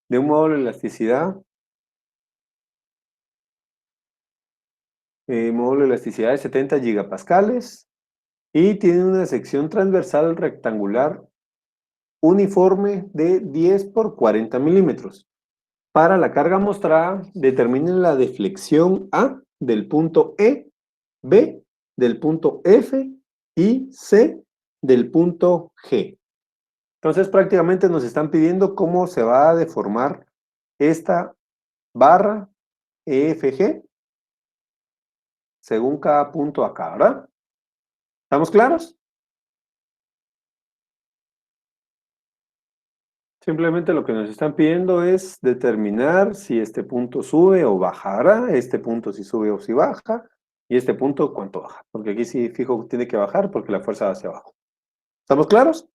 de un módulo de elasticidad. Módulo de elasticidad de 70 gigapascales y tiene una sección transversal rectangular uniforme de 10 por 40 milímetros. Para la carga mostrada, determinen la deflexión A del punto E, B del punto F y C del punto G. Entonces prácticamente nos están pidiendo cómo se va a deformar esta barra EFG según cada punto acá, ¿verdad? ¿Estamos claros? Simplemente lo que nos están pidiendo es determinar si este punto sube o bajará, este punto si sube o si baja, y este punto cuánto baja. Porque aquí sí fijo tiene que bajar porque la fuerza va hacia abajo. ¿Estamos claros?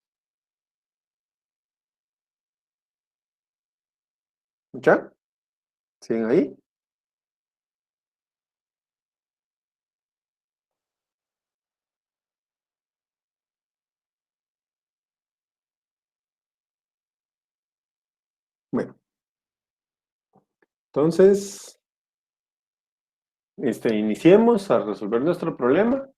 ¿Ya? ¿Siguen ahí? Bueno, entonces, iniciemos a resolver nuestro problema.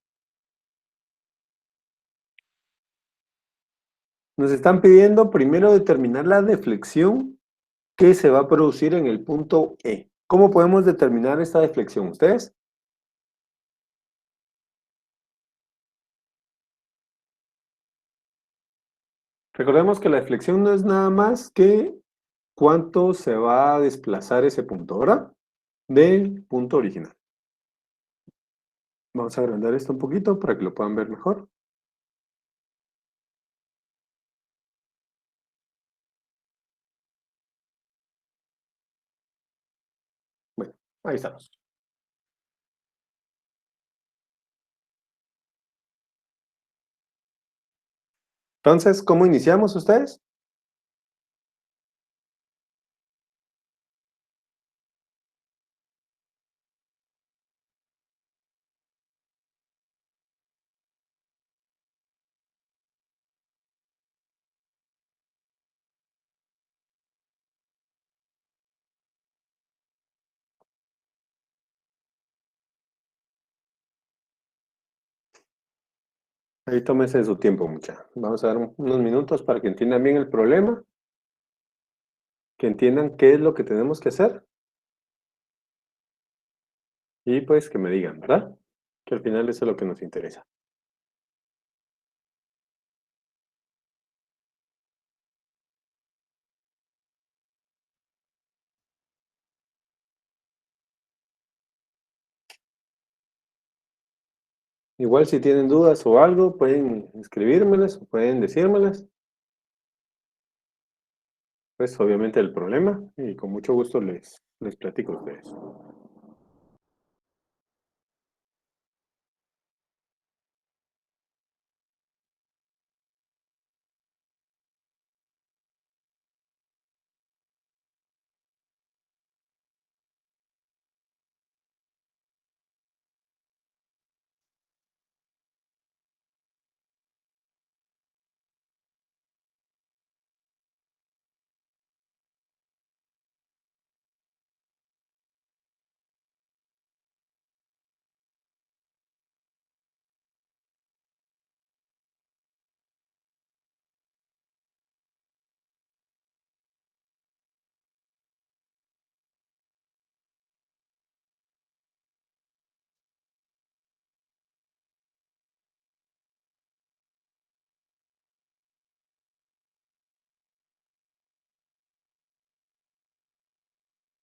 Nos están pidiendo primero determinar la deflexión que se va a producir en el punto E. ¿Cómo podemos determinar esta deflexión? ¿Ustedes? Recordemos que la deflexión no es nada más que cuánto se va a desplazar ese punto, ¿verdad? Del punto original. Vamos a agrandar esto un poquito para que lo puedan ver mejor. Bueno, ahí estamos. Entonces, ¿cómo iniciamos ustedes? Ahí tómese su tiempo, mucha. Vamos a dar unos minutos para que entiendan bien el problema, que entiendan qué es lo que tenemos que hacer y pues que me digan, ¿verdad? Que al final eso es lo que nos interesa. Igual si tienen dudas o algo, pueden escribírmelas o pueden decírmelas. Pues obviamente el problema y con mucho gusto les platico a ustedes.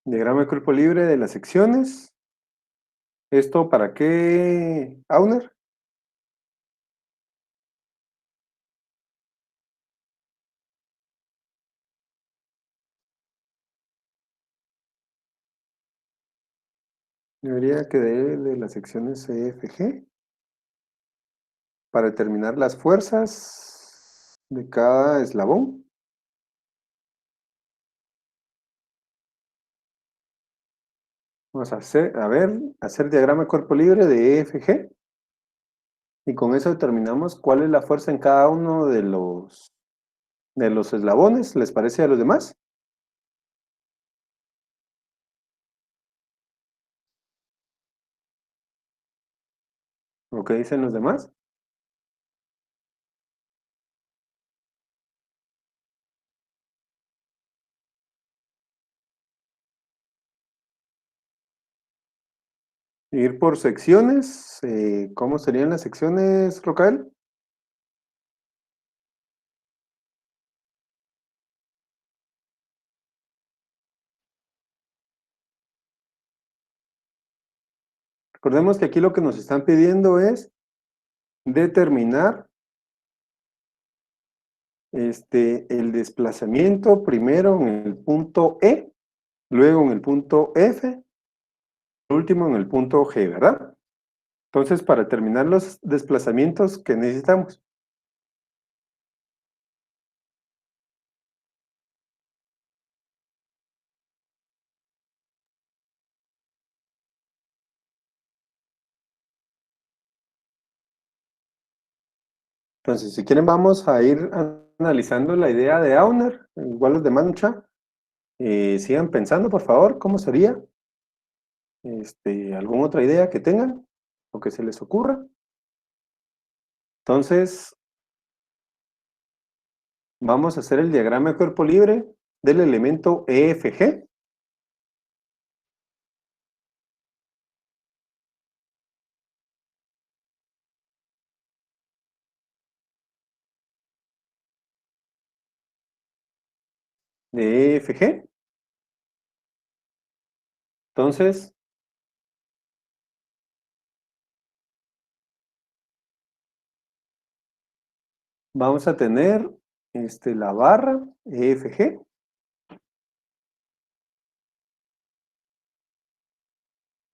Diagrama de cuerpo libre de las secciones. ¿Esto para qué, Auner? Debería que de las secciones EFG para determinar las fuerzas de cada eslabón. Vamos a ver, hacer diagrama de cuerpo libre de EFG y con eso determinamos cuál es la fuerza en cada uno de los eslabones. ¿Les parece a los demás? ¿O qué dicen los demás? Ir por secciones. ¿Cómo serían las secciones, Rocael? Recordemos que aquí lo que nos están pidiendo es determinar el desplazamiento primero en el punto E, luego en el punto F, último en el punto G, ¿verdad? Entonces, para terminar los desplazamientos que necesitamos. Entonces, si quieren, vamos a ir analizando la idea de Auner, igual los de Mancha. Sigan pensando, por favor, cómo sería. ¿Alguna otra idea que tengan o que se les ocurra? Entonces, vamos a hacer el diagrama de cuerpo libre del elemento EFG. De EFG. Entonces, vamos a tener la barra EFG.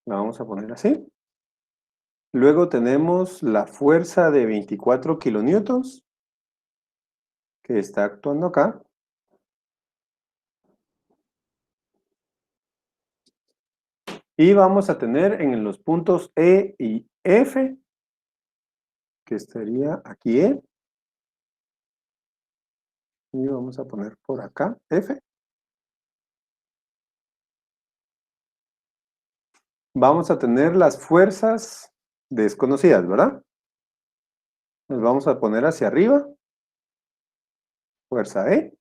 La vamos a poner así. Luego tenemos la fuerza de 24 kilonewtons que está actuando acá. Y vamos a tener en los puntos E y F, que estaría aquí E. Y vamos a poner por acá F. Vamos a tener las fuerzas desconocidas, ¿verdad? Nos vamos a poner hacia arriba. Fuerza E.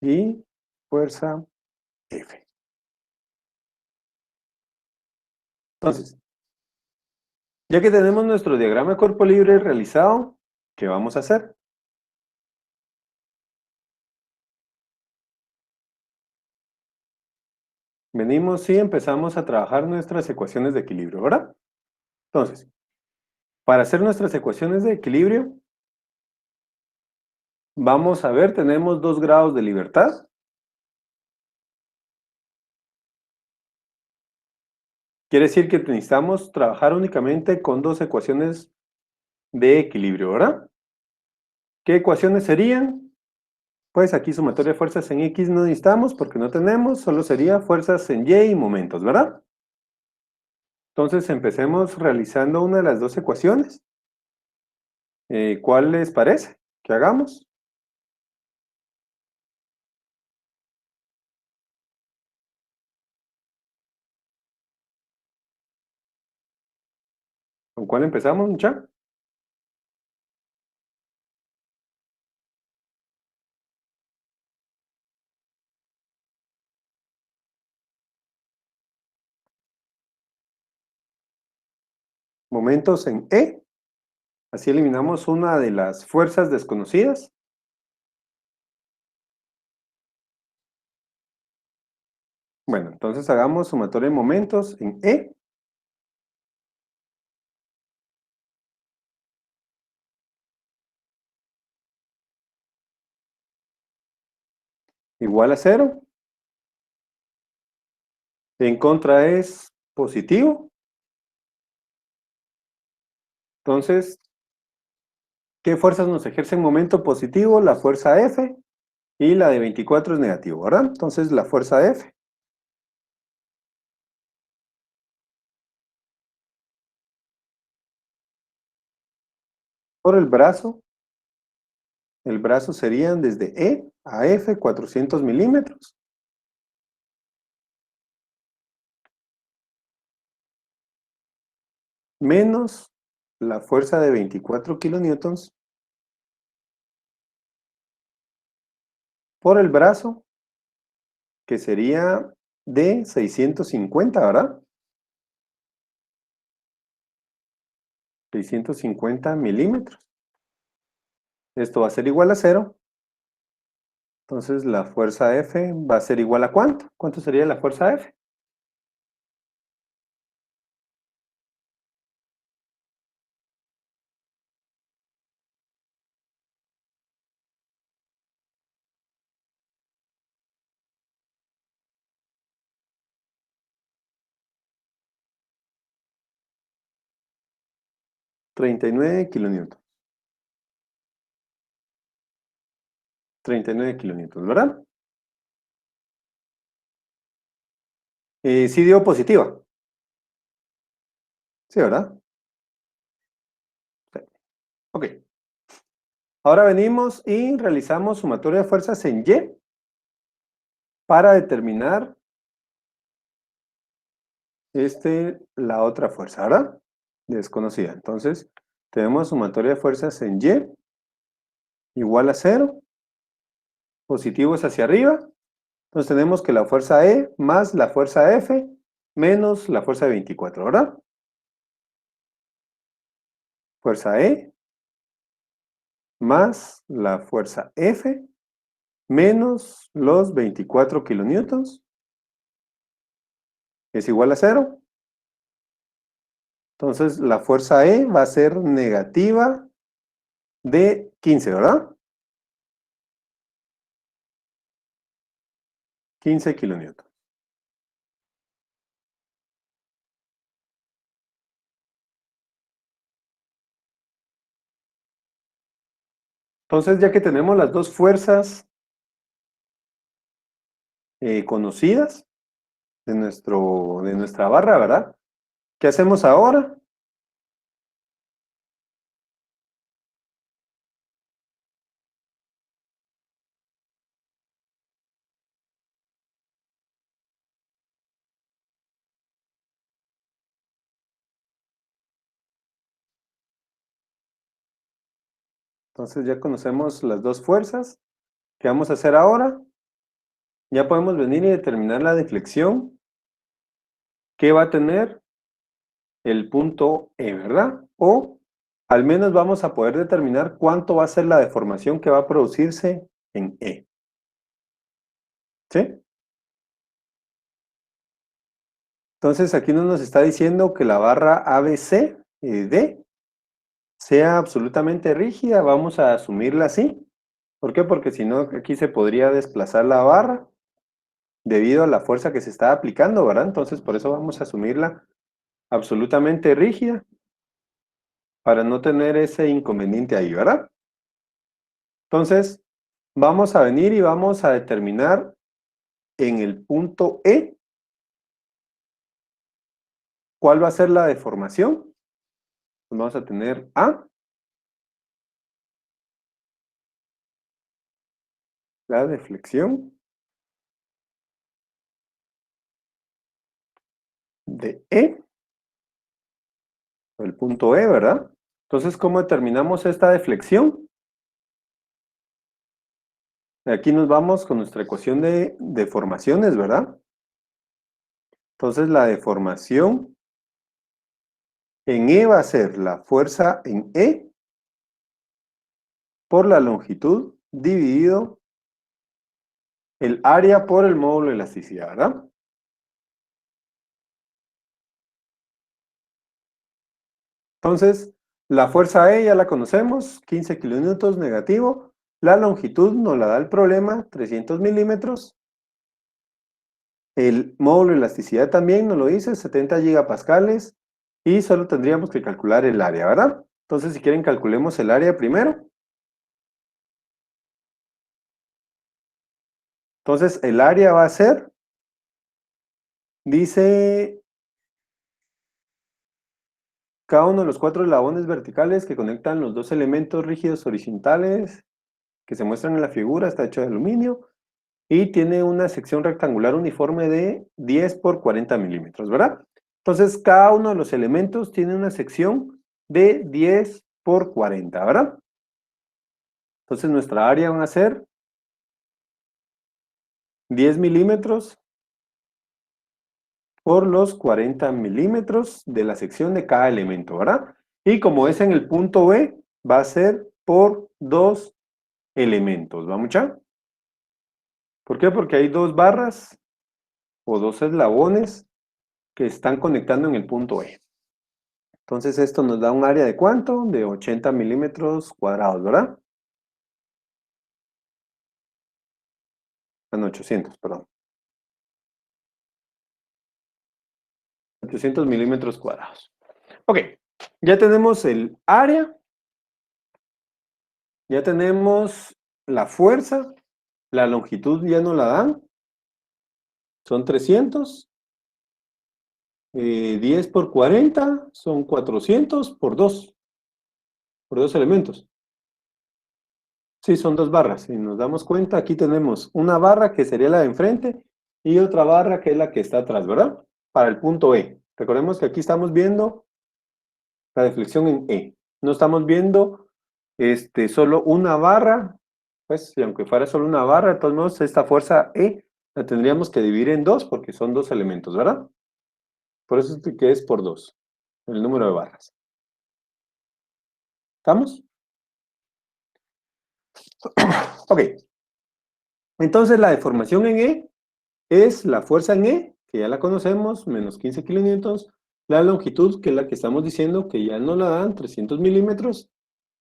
Y fuerza F. Entonces, ya que tenemos nuestro diagrama de cuerpo libre realizado, ¿qué vamos a hacer? Venimos y empezamos a trabajar nuestras ecuaciones de equilibrio, ¿verdad? Entonces, para hacer nuestras ecuaciones de equilibrio, vamos a ver, tenemos 2 grados de libertad. Quiere decir que necesitamos trabajar únicamente con 2 ecuaciones de equilibrio, ¿verdad? ¿Qué ecuaciones serían? Pues aquí sumatoria de fuerzas en X no necesitamos porque no tenemos, solo sería fuerzas en Y y momentos, ¿verdad? Entonces empecemos realizando una de las 2 ecuaciones. ¿Cuál les parece que hagamos? ¿Con cuál empezamos, mucha? Momentos en E. Así eliminamos una de las fuerzas desconocidas. Bueno, entonces hagamos sumatoria de momentos en E. Igual a 0. En contra es positivo. Entonces, ¿qué fuerzas nos ejercen momento positivo? La fuerza F y la de 24 es negativo, ¿verdad? Entonces, la fuerza F por el brazo serían desde E a F 400 milímetros. menos la fuerza de 24 kilonewtons por el brazo, que sería de 650, ¿verdad? 650 milímetros. Esto va a ser igual a 0. Entonces la fuerza F va a ser igual a ¿cuánto? ¿Cuánto sería la fuerza F? $39 kilonewtons. 39 kilonewtons, ¿verdad? Sí dio positiva. Sí, ¿verdad? Sí. Ok. Ahora venimos y realizamos sumatoria de fuerzas en Y para determinar la otra fuerza, ¿verdad? Desconocida. Entonces, tenemos sumatoria de fuerzas en Y igual a 0. Positivos hacia arriba. Entonces tenemos que la fuerza E más la fuerza F menos la fuerza de 24, ¿verdad? Fuerza E más la fuerza F menos los 24 kilonewtons es igual a 0. Entonces la fuerza E va a ser negativa de 15, ¿verdad? 15 kilonewtons. Entonces, ya que tenemos las dos fuerzas conocidas de nuestra barra, ¿verdad? ¿Qué hacemos ahora? Entonces ya conocemos las dos fuerzas. ¿Qué vamos a hacer ahora? Ya podemos venir y determinar la deflexión que va a tener el punto E, ¿verdad? O al menos vamos a poder determinar cuánto va a ser la deformación que va a producirse en E. ¿Sí? Entonces aquí nos está diciendo que la barra ABC D sea absolutamente rígida. Vamos a asumirla así. ¿Por qué? Porque si no, aquí se podría desplazar la barra debido a la fuerza que se está aplicando, ¿verdad? Entonces por eso vamos a asumirla absolutamente rígida para no tener ese inconveniente ahí, ¿verdad? Entonces, vamos a venir y vamos a determinar en el punto E cuál va a ser la deformación. Pues vamos a tener A, la deflexión de E, el punto E, ¿verdad? Entonces, ¿cómo determinamos esta deflexión? Aquí nos vamos con nuestra ecuación de deformaciones, ¿verdad? Entonces, la deformación en E va a ser la fuerza en E por la longitud dividido el área por el módulo de elasticidad, ¿verdad? Entonces, la fuerza E ya la conocemos, 15 kilonewtons negativo. La longitud nos la da el problema, 300 milímetros. El módulo de elasticidad también nos lo dice, 70 gigapascales. Y solo tendríamos que calcular el área, ¿verdad? Entonces, si quieren, calculemos el área primero. Entonces, el área va a ser, dice, cada uno de los 4 eslabones verticales que conectan los dos elementos rígidos horizontales que se muestran en la figura, está hecho de aluminio. Y tiene una sección rectangular uniforme de 10 por 40 milímetros, ¿verdad? Entonces, cada uno de los elementos tiene una sección de 10 por 40, ¿verdad? Entonces, nuestra área van a ser 10 milímetros por los 40 milímetros de la sección de cada elemento, ¿verdad? Y como es en el punto B, va a ser por 2 elementos, ¿vamos ya? ¿Por qué? Porque hay 2 barras o 2 eslabones que están conectando en el punto E. Entonces esto nos da un área de ¿cuánto? De 80 milímetros cuadrados, ¿verdad? No, 800, perdón. 800 milímetros cuadrados. Ok, ya tenemos el área, ya tenemos la fuerza, la longitud ya no la dan, son 300, 10 por 40 son 400 por dos elementos. Sí, son 2 barras. Si nos damos cuenta, aquí tenemos una barra que sería la de enfrente y otra barra que es la que está atrás, ¿verdad? Para el punto E. Recordemos que aquí estamos viendo la deflexión en E. No estamos viendo solo una barra, pues, y aunque fuera solo una barra, de todos modos, esta fuerza E la tendríamos que dividir en 2 porque son 2 elementos, ¿verdad? Por eso es que es por 2, el número de barras. ¿Estamos? Ok. Entonces, la deformación en E es la fuerza en E, que ya la conocemos, menos 15 kilonewtons, la longitud, que es la que estamos diciendo, que ya no la dan, 300 milímetros,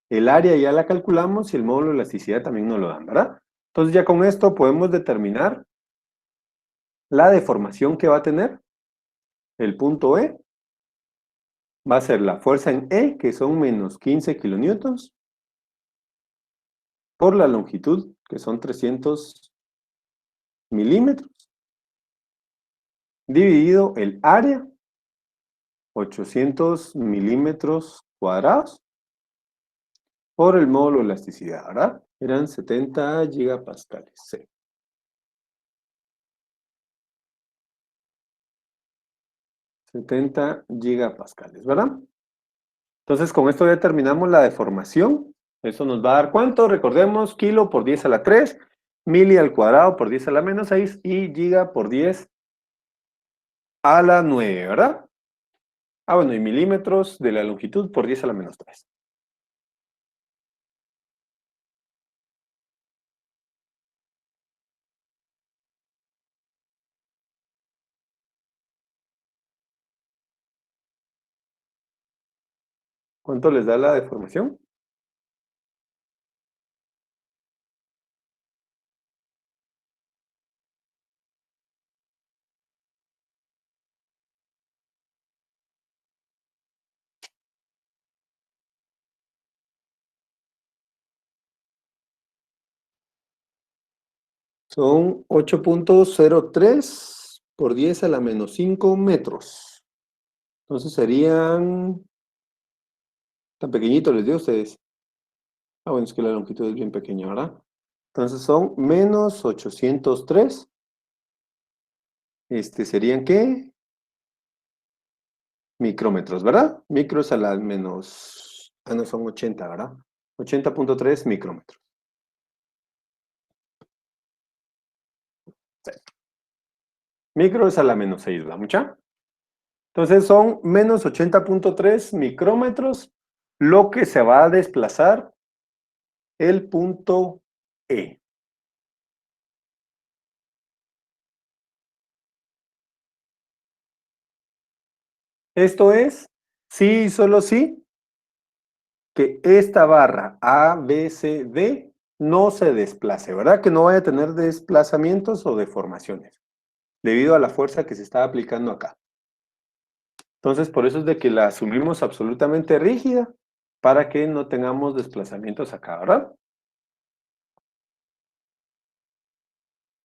el área ya la calculamos y el módulo de elasticidad también nos lo dan, ¿verdad? Entonces ya con esto podemos determinar la deformación que va a tener el punto E. Va a ser la fuerza en E, que son menos 15 kilonewtons, por la longitud, que son 300 milímetros, dividido el área, 800 milímetros cuadrados, por el módulo de elasticidad, ¿verdad? Eran 70 gigapascales. Sí. 70 gigapascales, ¿verdad? Entonces, con esto ya terminamos la deformación. Eso nos va a dar ¿cuánto? Recordemos, kilo por 10 a la 3, mili al cuadrado por 10 a la menos 6 y giga por 10 a la 9, ¿verdad? Ah, bueno, y milímetros de la longitud por 10 a la menos 3. ¿Cuánto les da la deformación? Son 8.03 por 10 a la menos 5 metros. Entonces serían... Tan pequeñito les dio a ustedes. Ah, bueno, es que la longitud es bien pequeña, ¿verdad? Entonces son menos 803. ¿Serían qué? Micrómetros, ¿verdad? Micros a la menos... Ah, no, son 80, ¿verdad? 80.3 micrómetros. Sí. Micro es a la menos 6, ¿la mucha? Entonces son menos 80.3 micrómetros lo que se va a desplazar el punto E. Esto es, sí y solo sí, que esta barra A, B, C, D no se desplace, ¿verdad? Que no vaya a tener desplazamientos o deformaciones, debido a la fuerza que se está aplicando acá. Entonces, por eso es de que la asumimos absolutamente rígida, para que no tengamos desplazamientos acá, ¿verdad?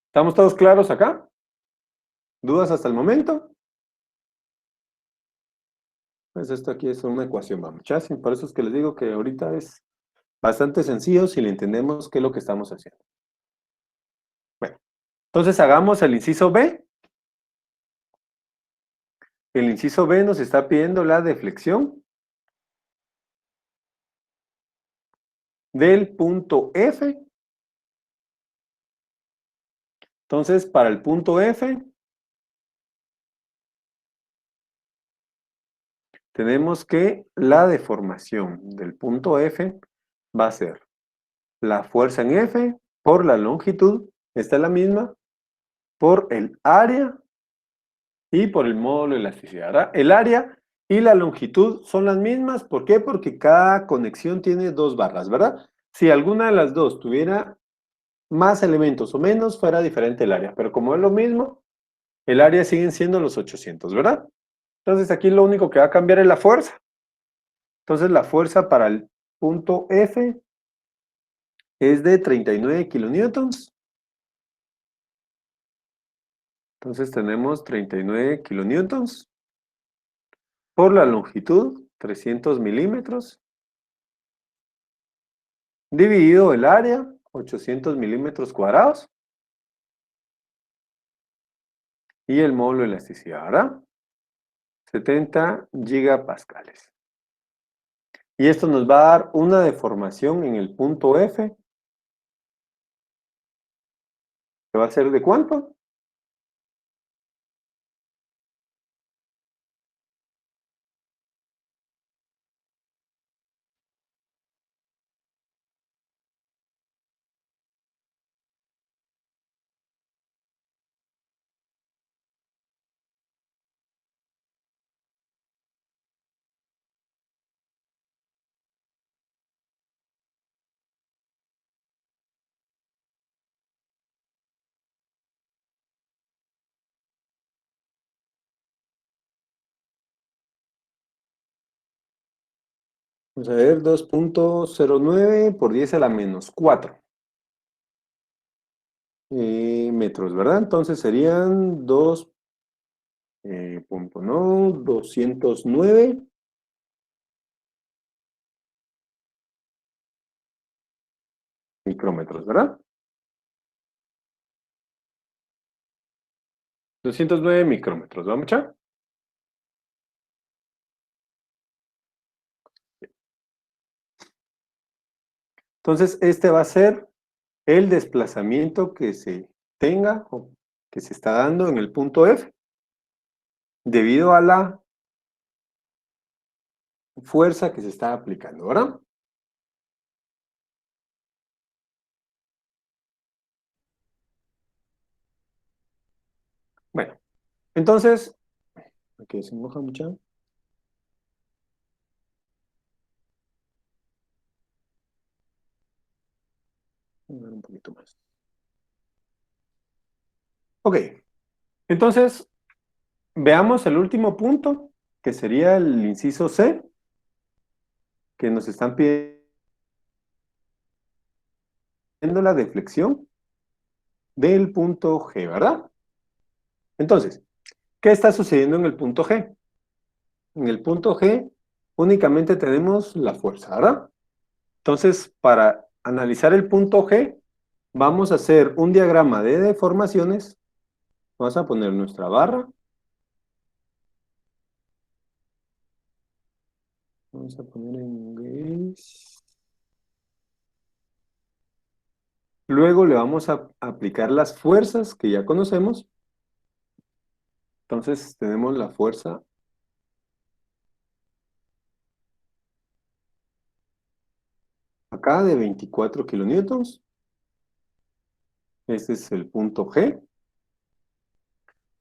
¿Estamos todos claros acá? ¿Dudas hasta el momento? Pues esto aquí es una ecuación, vamos, ya, sí, por eso es que les digo que ahorita es bastante sencillo si le entendemos qué es lo que estamos haciendo. Bueno, entonces hagamos el inciso B. El inciso B nos está pidiendo la deflexión del punto F. Entonces, para el punto F, tenemos que la deformación del punto F va a ser la fuerza en F por la longitud, esta es la misma, por el área y por el módulo de elasticidad, ¿verdad? El área y la longitud son las mismas, ¿por qué? Porque cada conexión tiene dos barras, ¿verdad? Si alguna de las dos tuviera más elementos o menos, fuera diferente el área, pero como es lo mismo, el área siguen siendo los 800, ¿verdad? Entonces aquí lo único que va a cambiar es la fuerza. Entonces la fuerza para el punto F es de 39 kilonewtons. Entonces tenemos 39 kilonewtons por la longitud, 300 milímetros, dividido el área, 800 milímetros cuadrados, y el módulo de elasticidad, ¿verdad? 70 gigapascales. Y esto nos va a dar una deformación en el punto F, que va a ser ¿de cuánto? Vamos a ver, 2.09 por 10 a la menos 4 metros, ¿verdad? Entonces serían 2, punto no, 209 micrómetros, ¿verdad? 209 micrómetros, ¿vamos a? Entonces, este va a ser el desplazamiento que se tenga o que se está dando en el punto F debido a la fuerza que se está aplicando, ¿verdad? Bueno, entonces, aquí se moja mucho. Voy a ver un poquito más. Ok, entonces, veamos el último punto, que sería el inciso C, que nos están pidiendo la deflexión del punto G, ¿verdad? Entonces, ¿qué está sucediendo en el punto G? En el punto G únicamente tenemos la fuerza, ¿verdad? Entonces, para analizar el punto G, vamos a hacer un diagrama de deformaciones. Vamos a poner nuestra barra. Vamos a poner en inglés. Luego le vamos a aplicar las fuerzas que ya conocemos. Entonces, tenemos la fuerza acá de 24 kilonewtons. Este es el punto G.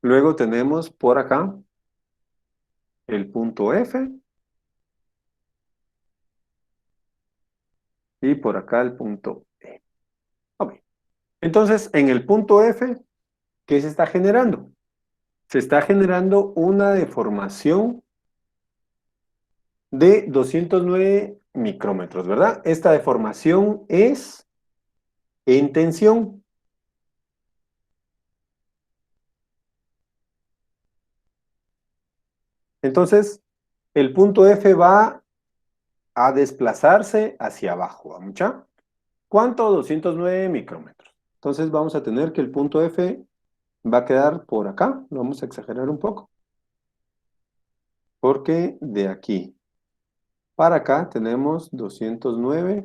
Luego tenemos por acá el punto F. Y por acá el punto E. Ok. Entonces, en el punto F, ¿qué se está generando? Se está generando una deformación de 209 micrómetros, ¿verdad? Esta deformación es en tensión. Entonces, el punto F va a desplazarse hacia abajo, ¿va mucha? ¿Cuánto? 209 micrómetros. Entonces vamos a tener que el punto F va a quedar por acá. Lo vamos a exagerar un poco. porque de aquí para acá tenemos 209,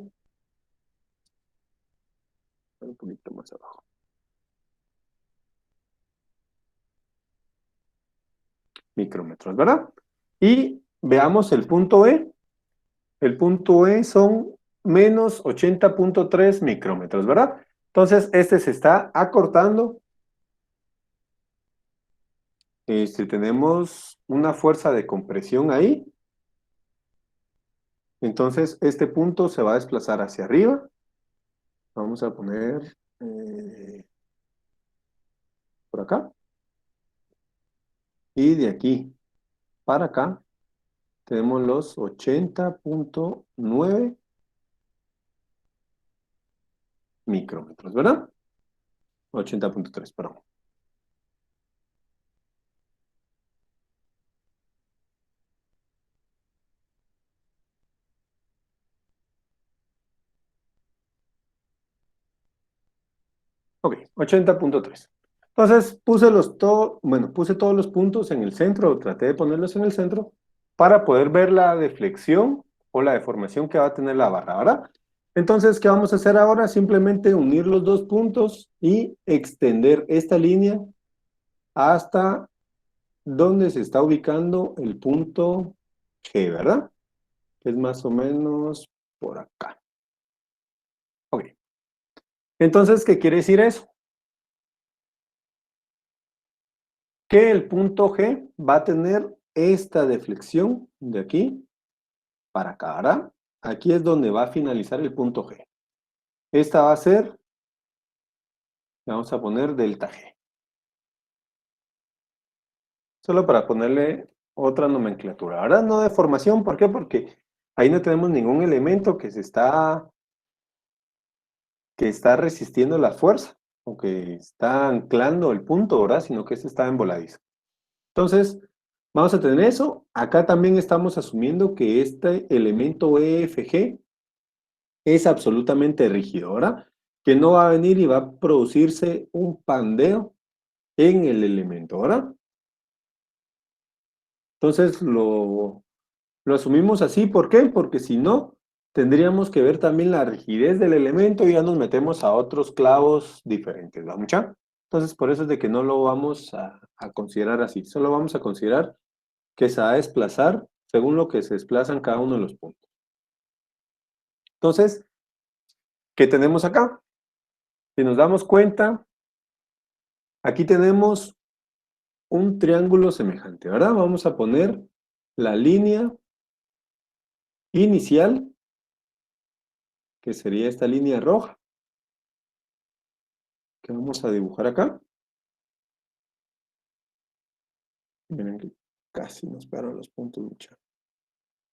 un poquito más abajo, micrómetros, ¿verdad? Y veamos el punto E. El punto E son menos 80.3 micrómetros, ¿verdad? Entonces, este se está acortando. Tenemos una fuerza de compresión ahí. Entonces, este punto se va a desplazar hacia arriba. Vamos a poner por acá. Y de aquí para acá tenemos los 80.9 micrómetros, ¿verdad? 80.3, perdón. Ok, 80.3. Entonces puse todos los puntos en el centro, traté de ponerlos en el centro para poder ver la deflexión o la deformación que va a tener la barra, ¿verdad? Entonces, ¿qué vamos a hacer ahora? Simplemente unir los dos puntos y extender esta línea hasta donde se está ubicando el punto G, ¿verdad? Que es más o menos por acá. Ok. Entonces, ¿qué quiere decir eso? Que el punto G va a tener esta deflexión de aquí para acá, ¿verdad? Aquí es donde va a finalizar el punto G. Esta va a ser, le vamos a poner delta G. Solo para ponerle otra nomenclatura, ¿verdad? No deformación, ¿por qué? Porque ahí no tenemos ningún elemento que está resistiendo la fuerza o que está anclando el punto, ¿verdad? Sino que este está en voladizo. Entonces, vamos a tener eso. Acá también estamos asumiendo que este elemento EFG es absolutamente rígido, ¿verdad? Que no va a venir y va a producirse un pandeo en el elemento, ¿verdad? Entonces lo asumimos así, ¿por qué? Porque si no, tendríamos que ver también la rigidez del elemento y ya nos metemos a otros clavos diferentes, ¿va mucha? Entonces, por eso es de que no lo vamos a considerar así, solo vamos a considerar que se va a desplazar según lo que se desplazan cada uno de los puntos. Entonces, ¿qué tenemos acá? Si nos damos cuenta, aquí tenemos un triángulo semejante, ¿verdad? Vamos a poner la línea inicial, que sería esta línea roja, que vamos a dibujar acá. Miren que casi nos pegaron los puntos, muchachos.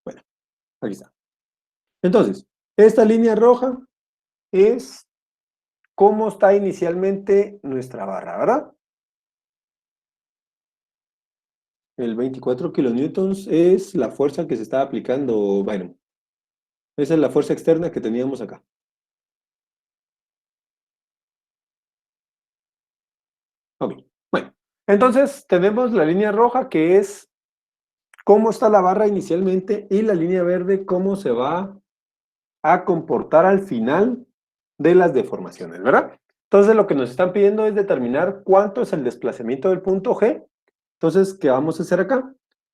Bueno, aquí está. Entonces, esta línea roja es cómo está inicialmente nuestra barra, ¿verdad? El 24 kilonewtons es la fuerza que se está aplicando, bueno, esa es la fuerza externa que teníamos acá. Ok, bueno, entonces tenemos la línea roja que es cómo está la barra inicialmente y la línea verde cómo se va a comportar al final de las deformaciones, ¿verdad? Entonces lo que nos están pidiendo es determinar cuánto es el desplazamiento del punto G. Entonces, ¿qué vamos a hacer acá?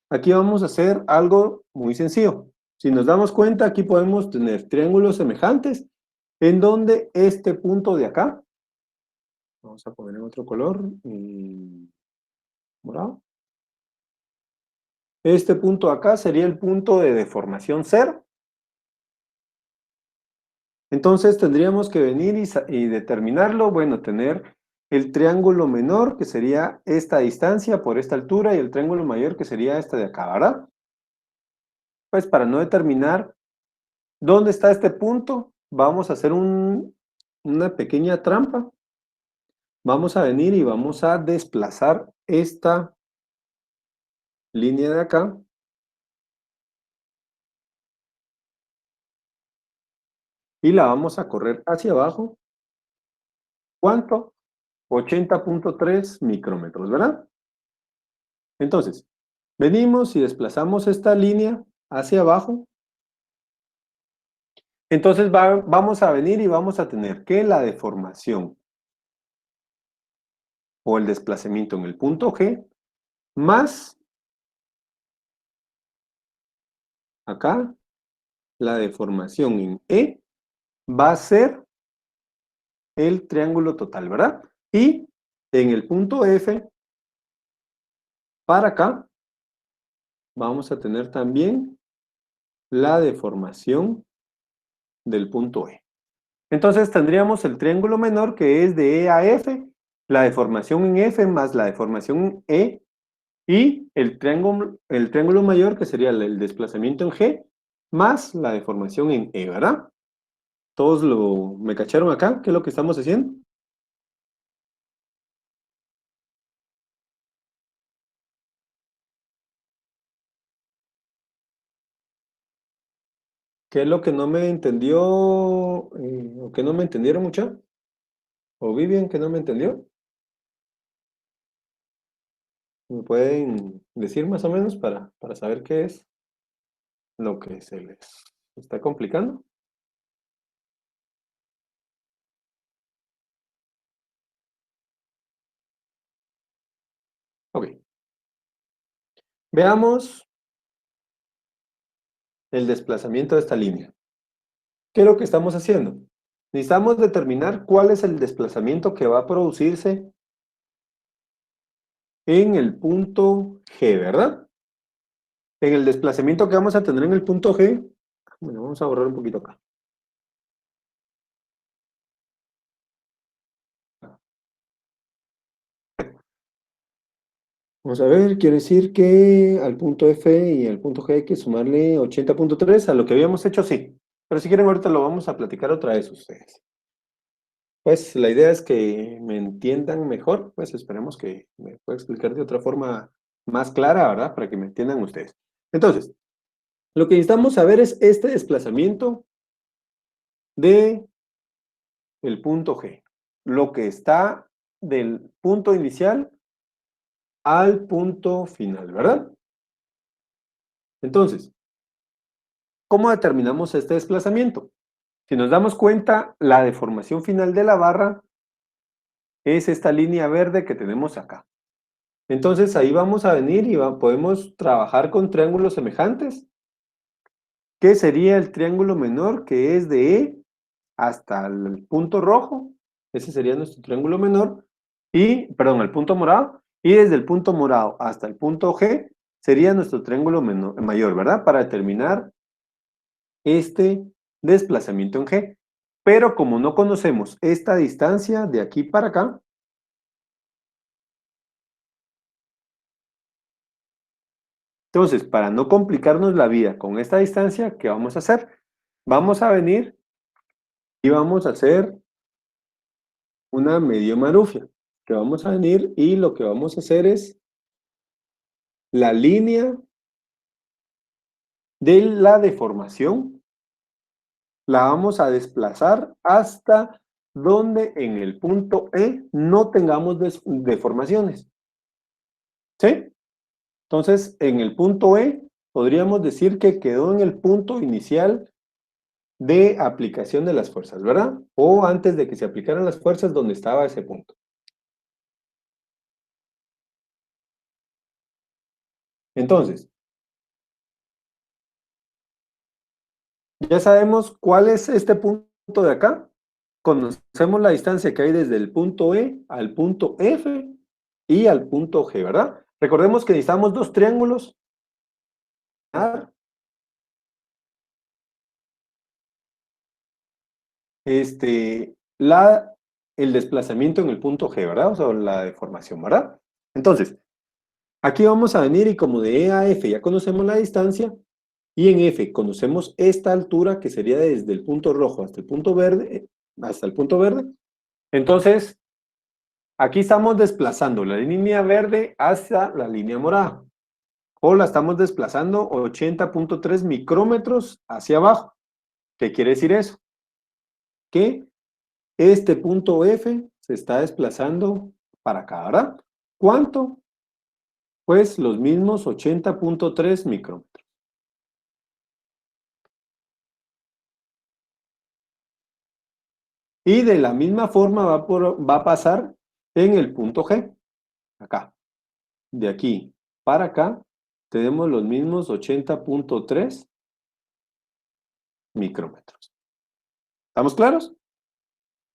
Aquí vamos a hacer algo muy sencillo. Si nos damos cuenta, aquí podemos tener triángulos semejantes en donde este punto de acá, vamos a poner en otro color, morado. Este punto acá sería el punto de deformación cero. Entonces tendríamos que venir y determinarlo, bueno, tener el triángulo menor, que sería esta distancia por esta altura, y el triángulo mayor, que sería esta de acá, ¿verdad? Pues para no determinar dónde está este punto, vamos a hacer una pequeña trampa. Vamos a venir y vamos a desplazar esta línea de acá. Y la vamos a correr hacia abajo. ¿Cuánto? 80.3 micrómetros, ¿verdad? Entonces, Venimos y desplazamos esta línea hacia abajo. Entonces vamos a venir y vamos a tener que la deformación o el desplazamiento en el punto G más acá la deformación en E va a ser el triángulo total, ¿verdad? Y en el punto F para acá vamos a tener también la deformación del punto E. Entonces tendríamos el triángulo menor que es de E a F, la deformación en F más la deformación en E y el triángulo mayor que sería el desplazamiento en G más la deformación en E, ¿verdad? ¿Todos me cacharon acá? ¿Qué es lo que estamos haciendo? ¿Qué es lo que no me entendió o que no me entendieron mucho? ¿O Vivian que no me entendió? ¿Me pueden decir más o menos para saber qué es lo que se les está complicando? Ok. Veamos el desplazamiento de esta línea. ¿Qué es lo que estamos haciendo? Necesitamos determinar cuál es el desplazamiento que va a producirse en el punto G, ¿verdad? En el desplazamiento que vamos a tener en el punto G, bueno, vamos a borrar un poquito acá. Vamos a ver, quiere decir que al punto F y al punto G hay que sumarle 80.3 a lo que habíamos hecho, sí. Pero si quieren ahorita lo vamos a platicar otra vez ustedes. Pues la idea es que me entiendan mejor, pues esperemos que me pueda explicar de otra forma más clara, ¿verdad? Para que me entiendan ustedes. Entonces, lo que necesitamos saber es este desplazamiento de el punto G. Lo que está del punto inicial al punto final, ¿verdad? Entonces, ¿cómo determinamos este desplazamiento? Si nos damos cuenta, la deformación final de la barra es esta línea verde que tenemos acá. Entonces ahí vamos a venir y podemos trabajar con triángulos semejantes. ¿Qué sería el triángulo menor que es de E hasta el punto rojo? Ese sería nuestro triángulo menor. Y, perdón, el punto morado. Y desde el punto morado hasta el punto G sería nuestro triángulo mayor, ¿verdad? Para determinar este desplazamiento en G. Pero como no conocemos esta distancia de aquí para acá, entonces para no complicarnos la vida con esta distancia, ¿qué vamos a hacer? Vamos a venir y vamos a hacer una medio marufia. Que vamos a venir y lo que vamos a hacer es la línea de la deformación, la vamos a desplazar hasta donde en el punto E no tengamos deformaciones. ¿Sí? Entonces, en el punto E, podríamos decir que quedó en el punto inicial de aplicación de las fuerzas, ¿verdad? O antes de que se aplicaran las fuerzas, donde estaba ese punto. Entonces, ya sabemos cuál es este punto de acá. Conocemos la distancia que hay desde el punto E al punto F y al punto G, ¿verdad? Recordemos que necesitamos dos triángulos. Este, el desplazamiento en el punto G, ¿verdad? O sea, la deformación, ¿verdad? Entonces, aquí vamos a venir y como de E a F ya conocemos la distancia, y en F conocemos esta altura que sería desde el punto rojo hasta el punto verde, entonces aquí estamos desplazando la línea verde hacia la línea morada, o la estamos desplazando 80.3 micrómetros hacia abajo. ¿Qué quiere decir eso? Que este punto F se está desplazando para acá, ¿verdad? ¿Cuánto? Pues los mismos 80.3 micrómetros. Y de la misma forma va a pasar en el punto G, acá. De aquí para acá tenemos los mismos 80.3 micrómetros. ¿Estamos claros?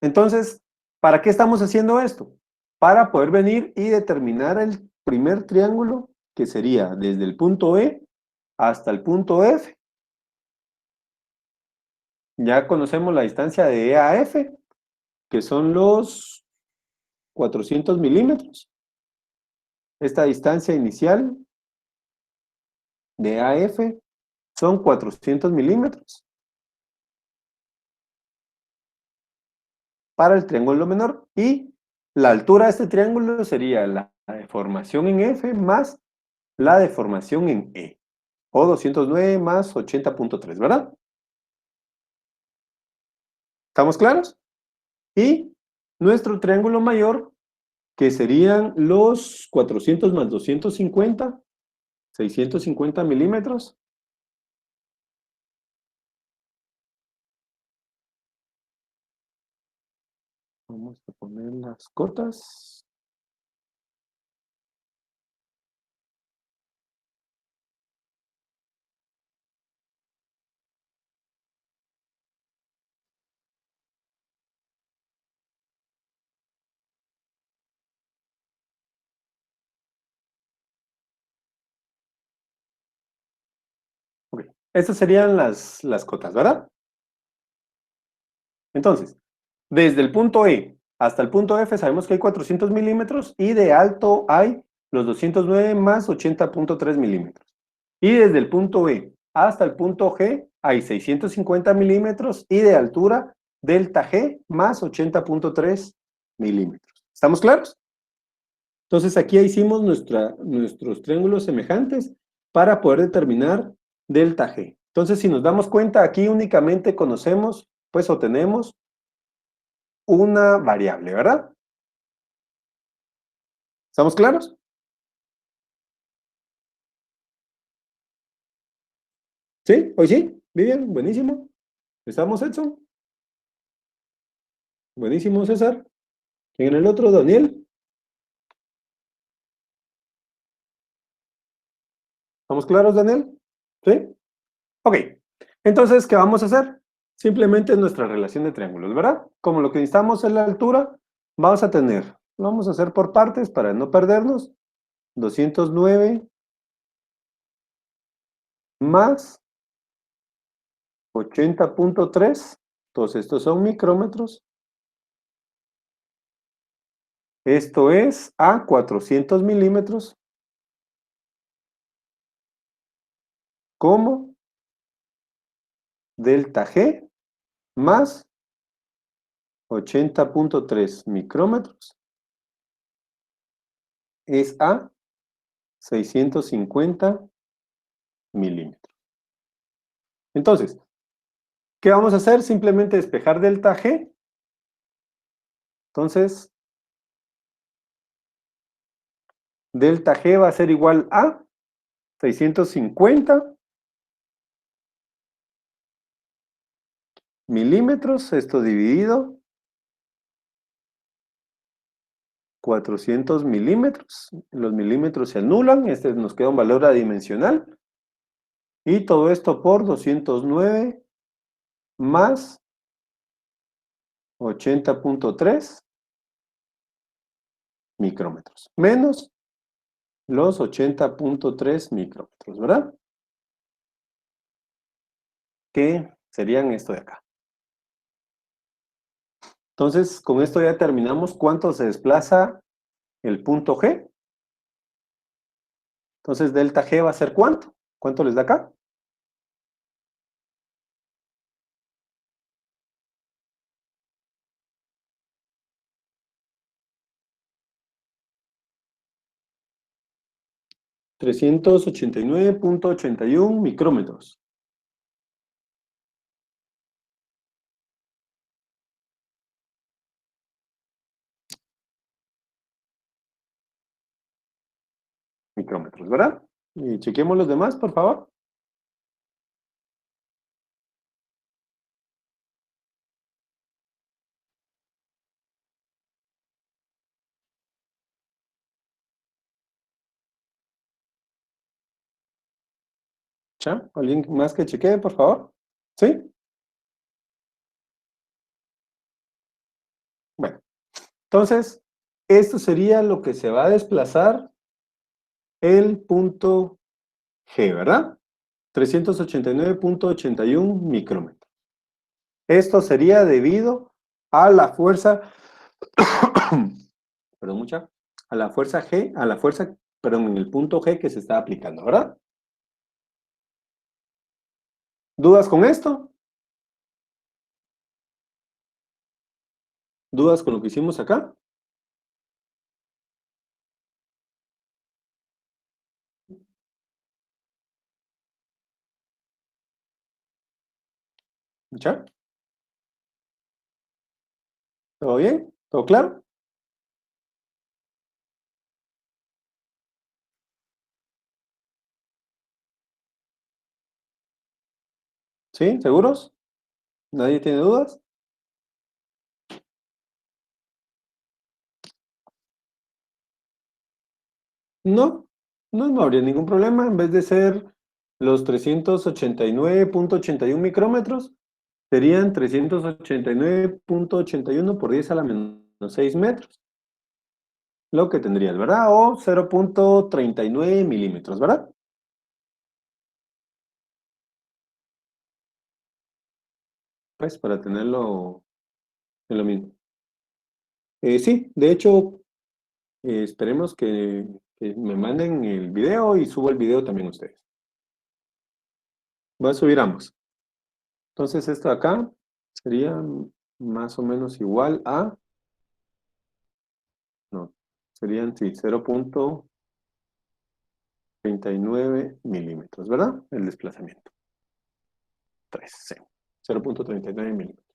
Entonces, ¿para qué estamos haciendo esto? Para poder venir y determinar el primer triángulo, que sería desde el punto E hasta el punto F. Ya conocemos la distancia de E a F, que son los 400 milímetros. Esta distancia inicial de AF son 400 milímetros para el triángulo menor. Y la altura de este triángulo sería la deformación en F más la deformación en E. O 209 más 80.3, ¿verdad? ¿Estamos claros? Y nuestro triángulo mayor, que serían los 400 más 250, 650 milímetros. Vamos a poner las cotas. Ok. Estas serían las cotas, ¿verdad? Entonces, desde el punto E hasta el punto F sabemos que hay 400 milímetros y de alto hay los 209 más 80.3 milímetros. Y desde el punto E hasta el punto G hay 650 milímetros y de altura delta G más 80.3 milímetros. ¿Estamos claros? Entonces aquí hicimos nuestros triángulos semejantes para poder determinar delta G. Entonces si nos damos cuenta aquí únicamente conocemos, pues o tenemos una variable, ¿verdad? ¿Estamos claros? ¿Sí? ¿Hoy sí? Bien, buenísimo. ¿Estamos, Edson? Buenísimo, César. ¿Quién en el otro? Daniel. ¿Estamos claros, Daniel? ¿Sí? Ok. Entonces, ¿qué vamos a hacer? Simplemente nuestra relación de triángulos, ¿verdad? Como lo que necesitamos es la altura, vamos a tener, lo vamos a hacer por partes para no perdernos, 209 más 80.3, todos estos son micrómetros, esto es a 400 milímetros, como delta G más 80.3 micrómetros es a 650 milímetros. Entonces, ¿qué vamos a hacer? Simplemente despejar delta G. Entonces, delta G va a ser igual a 650 milímetros, esto dividido 400 milímetros. Los milímetros se anulan, este nos queda un valor adimensional. Y todo esto por 209 más 80.3 micrómetros, menos los 80.3 micrómetros, ¿verdad? Que serían esto de acá. Entonces, con esto ya terminamos cuánto se desplaza el punto G. Entonces, delta G va a ser ¿cuánto? ¿Cuánto les da acá? 389.81 micrómetros. micrómetros, ¿verdad? Y chequemos los demás, por favor. ¿Ya? ¿Alguien más que chequee, por favor? ¿Sí? Bueno, entonces, esto sería lo que se va a desplazar el punto G, ¿verdad? 389,81 micrómetros. Esto sería debido a la fuerza, perdón, a la fuerza G, perdón, en el punto G que se está aplicando, ¿verdad? ¿Dudas con esto? ¿Dudas con lo que hicimos acá? ¿Ya? ¿Todo bien? ¿Todo claro? ¿Sí? ¿Seguros? ¿Nadie tiene dudas? No, no habría ningún problema. En vez de ser los 389,81 micrómetros, serían 389,81 por 10 a la menos 6 metros. Lo que tendrías, ¿verdad? O 0,39 milímetros, ¿verdad? Pues para tenerlo en lo mismo. Sí, de hecho, esperemos que me manden el video y subo el video también ustedes. Voy a subir ambos. Entonces esto de acá sería más o menos igual a, no, serían, sí, 0,39 milímetros, ¿verdad? El desplazamiento. 3, sí. 0,39 milímetros.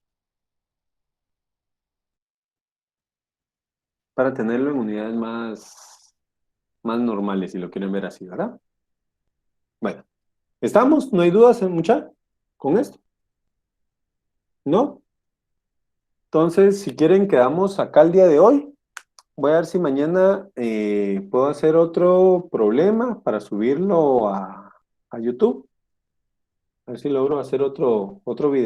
Para tenerlo en unidades más normales, si lo quieren ver así, ¿verdad? Bueno, ¿estamos? ¿No hay dudas, mucha? ¿Con esto? ¿No? Entonces, si quieren, quedamos acá el día de hoy. Voy a ver si mañana puedo hacer otro problema para subirlo a YouTube. A ver si logro hacer otro video.